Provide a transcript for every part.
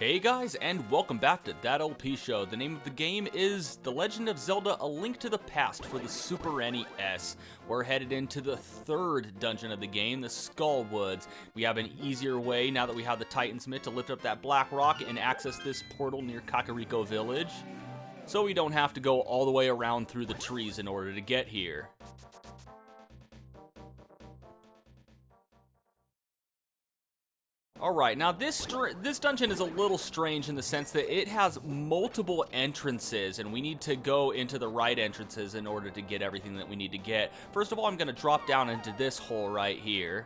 Hey guys, and welcome back to That LP Show. The name of the game is The Legend of Zelda: A Link to the Past for the Super NES. We're headed into the third dungeon of the game, the Skull Woods. We have an easier way now that we have the Titan's Mitt to lift up that black rock and access this portal near Kakariko Village, so we don't have to go all the way around through the trees in order to get here. Alright, now this dungeon is a little strange in the sense that it has multiple entrances, and we need to go into the right entrances in order to get everything that we need to get. First of all, I'm going to drop down into this hole right here.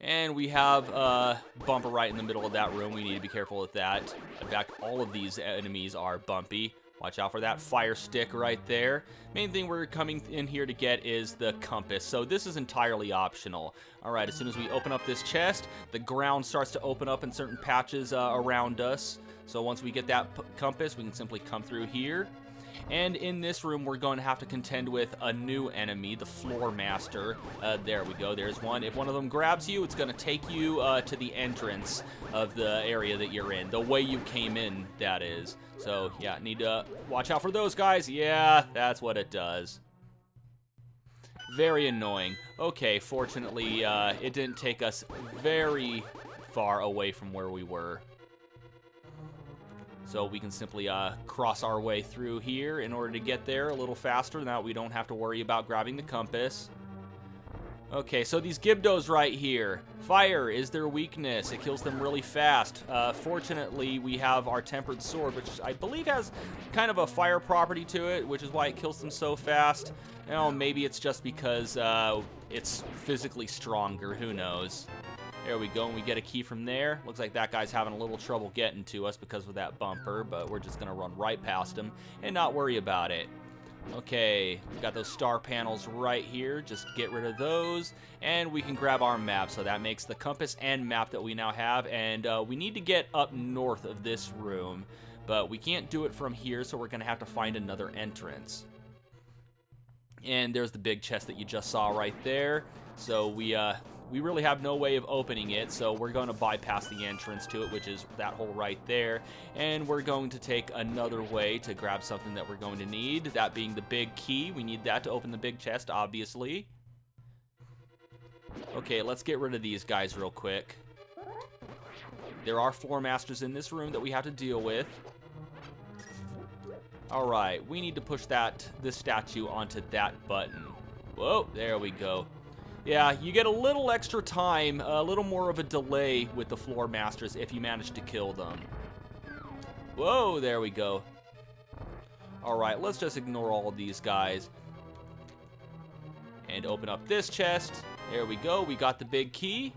And we have a bumper right in the middle of that room. We need to be careful with that. In fact, all of these enemies are bumpy. Watch out for that fire stick right there. Main thing we're coming in here to get is the compass, so this is entirely optional. Alright, as soon as we open up this chest, the ground starts to open up in certain patches around us. So once we get that compass, we can simply come through here. And in this room, we're going to have to contend with a new enemy, the Floor Master. There we go, there's one. If one of them grabs you, it's going to take you to the entrance of the area that you're in. The way you came in, that is. So, yeah, need to watch out for those guys. Yeah, that's what it does. Very annoying. Okay, fortunately, it didn't take us very far away from where we were. So we can simply cross our way through here in order to get there a little faster. Now we don't have to worry about grabbing the compass. Okay, so these Gibdos right here. Fire is their weakness. It kills them really fast. Fortunately, we have our Tempered Sword, which I believe has kind of a fire property to it, which is why it kills them so fast. You know, maybe it's just because it's physically stronger. Who knows? There we go, and we get a key from there. Looks like that guy's having a little trouble getting to us because of that bumper, but we're just going to run right past him and not worry about it. Okay, we've got those star panels right here. Just get rid of those, and we can grab our map. So that makes the compass and map that we now have, and we need to get up north of this room, but we can't do it from here, so we're going to have to find another entrance. And there's the big chest that you just saw right there. So we really have no way of opening it, so we're going to bypass the entrance to it, which is that hole right there, and we're going to take another way to grab something that we're going to need, that being the big key. We need that to open the big chest, obviously. Okay, let's get rid of these guys real quick. There are Floor Masters in this room that we have to deal with. Alright, we need to push this statue onto that button. Whoa, there we go. Yeah, you get a little extra time, a little more of a delay with the Floor Masters if you manage to kill them. Whoa, there we go. Alright, let's just ignore all of these guys. And open up this chest. There we go, we got the big key.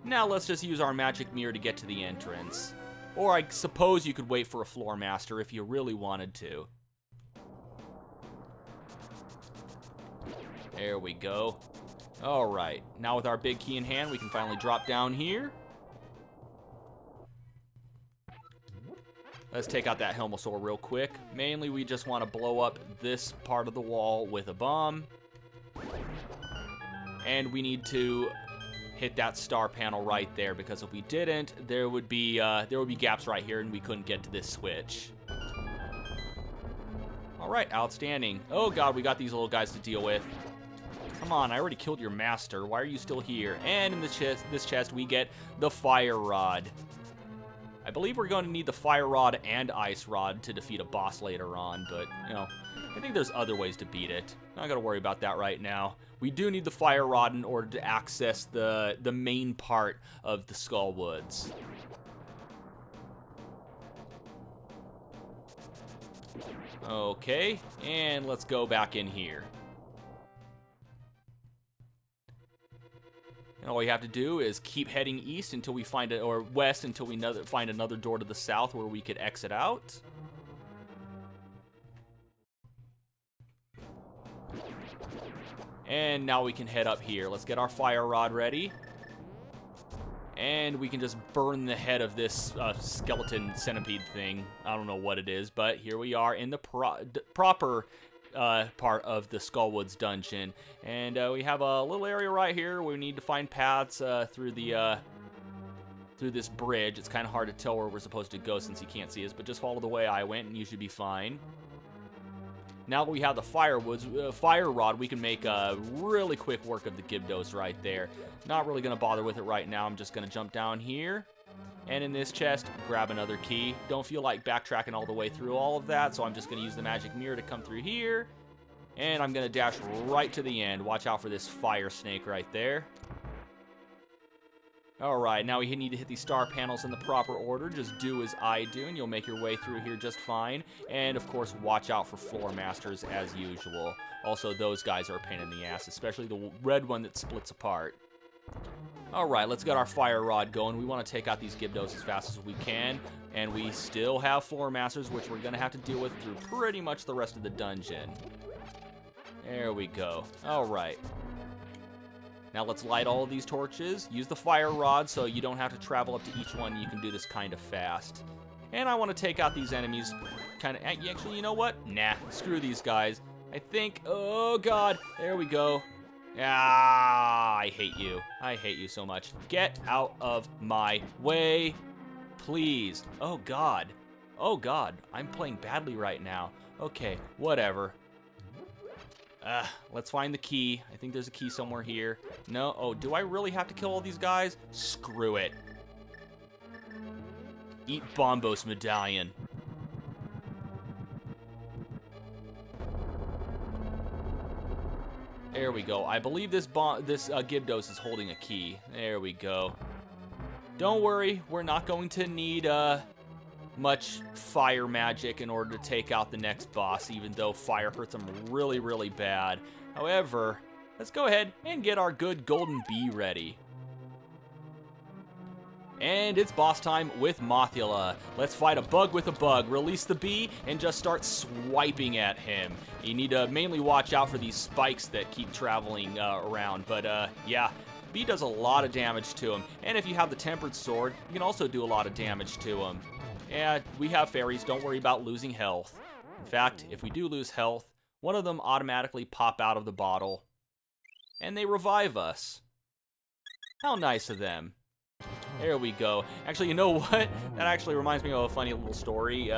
Now let's just use our magic mirror to get to the entrance. Or I suppose you could wait for a Floor Master if you really wanted to. There we go. Alright, now with our big key in hand, we can finally drop down here. Let's take out that Helmosaur real quick. Mainly, we just want to blow up this part of the wall with a bomb. And we need to hit that star panel right there, because if we didn't, there would be gaps right here, and we couldn't get to this switch. Alright, outstanding. Oh god, we got these little guys to deal with. Come on, I already killed your master. Why are you still here? And in this chest, we get the Fire Rod. I believe we're going to need the Fire Rod and Ice Rod to defeat a boss later on, but, you know, I think there's other ways to beat it. Not going to worry about that right now. We do need the Fire Rod in order to access the main part of the Skull Woods. Okay, and let's go back in here. And all we have to do is keep heading east until we find it, or west until we find another door to the south where we could exit out. And now we can head up here. Let's get our fire rod ready. And we can just burn the head of this skeleton centipede thing. I don't know what it is, but here we are in the proper part of the Skullwoods dungeon. And we have a little area right here where we need to find paths through the through this bridge. It's kind of hard to tell where we're supposed to go since he can't see us, but just follow the way I went and you should be fine. Now that we have the fire rod, we can make really quick work of the Gibdos right there. Not really going to bother with it right now. I'm just going to jump down here. And in this chest, grab another key. Don't feel like backtracking all the way through all of that, so I'm just going to use the magic mirror to come through here. And I'm going to dash right to the end. Watch out for this fire snake right there. Alright, now we need to hit these star panels in the proper order. Just do as I do, and you'll make your way through here just fine. And, of course, watch out for floor masters as usual. Also, those guys are a pain in the ass, especially the red one that splits apart. Alright, let's get our fire rod going. We want to take out these Gibdos as fast as we can. And we still have floor masters, which we're going to have to deal with through pretty much the rest of the dungeon. There we go. Alright. Now let's light all of these torches. Use the fire rod so you don't have to travel up to each one. You can do this kind of fast. And I want to take out these enemies kind of... Actually, you know what? Nah, screw these guys. I think... Oh, God. There we go. Ah, I hate you. I hate you so much. Get out of my way, please. Oh, God. Oh, God. I'm playing badly right now. Okay, whatever. Let's find the key. I think there's a key somewhere here. No. Oh, do I really have to kill all these guys? Screw it. Eat Bombos medallion. There we go. I believe this Gibdos is holding a key. There we go. Don't worry. We're not going to need much fire magic in order to take out the next boss, even though fire hurts them really, really bad. However, let's go ahead and get our good golden bee ready. And it's boss time with Mothula. Let's fight a bug with a bug. Release the bee and just start swiping at him. You need to mainly watch out for these spikes that keep traveling around. But yeah, bee does a lot of damage to him. And if you have the tempered sword, you can also do a lot of damage to him. Yeah, we have fairies. Don't worry about losing health. In fact, if we do lose health, one of them automatically pop out of the bottle. And they revive us. How nice of them. There we go. Actually, you know what? That actually reminds me of a funny little story.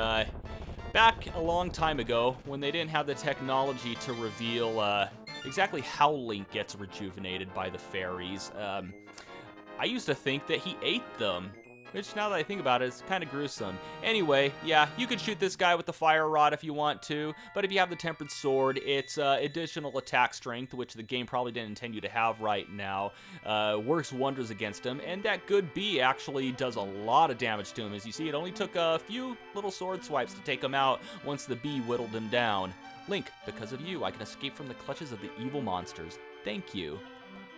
Back a long time ago, when they didn't have the technology to reveal exactly how Link gets rejuvenated by the fairies, I used to think that he ate them. Which, now that I think about it, is kind of gruesome. Anyway, yeah, you could shoot this guy with the fire rod if you want to, but if you have the tempered sword, it's additional attack strength, which the game probably didn't intend you to have right now. Works wonders against him, and that good bee actually does a lot of damage to him. As you see, it only took a few little sword swipes to take him out once the bee whittled him down. Link, because of you, I can escape from the clutches of the evil monsters. Thank you.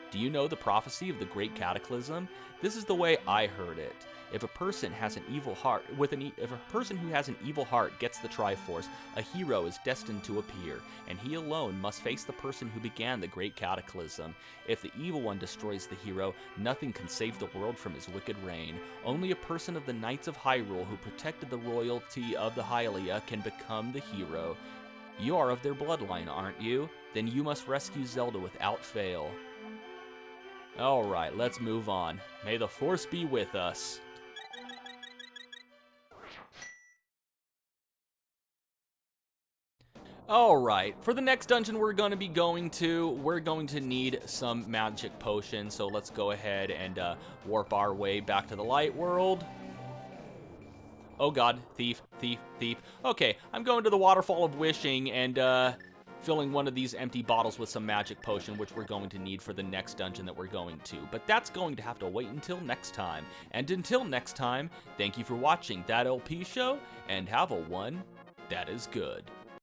Do you know the prophecy of the Great Cataclysm? This is the way I heard it. If a person has an evil heart, if a person who has an evil heart gets the Triforce, a hero is destined to appear, and he alone must face the person who began the Great Cataclysm. If the evil one destroys the hero, nothing can save the world from his wicked reign. Only a person of the Knights of Hyrule who protected the royalty of the Hylia can become the hero. You are of their bloodline, aren't you? Then you must rescue Zelda without fail. Alright, let's move on. May the Force be with us. Alright, for the next dungeon we're going to need some magic potions, so let's go ahead and warp our way back to the light world. Oh god, thief, thief, thief. Okay, I'm going to the Waterfall of Wishing and filling one of these empty bottles with some magic potion, which we're going to need for the next dungeon that we're going to. But that's going to have to wait until next time. And until next time, thank you for watching That LP Show, and have a one that is good.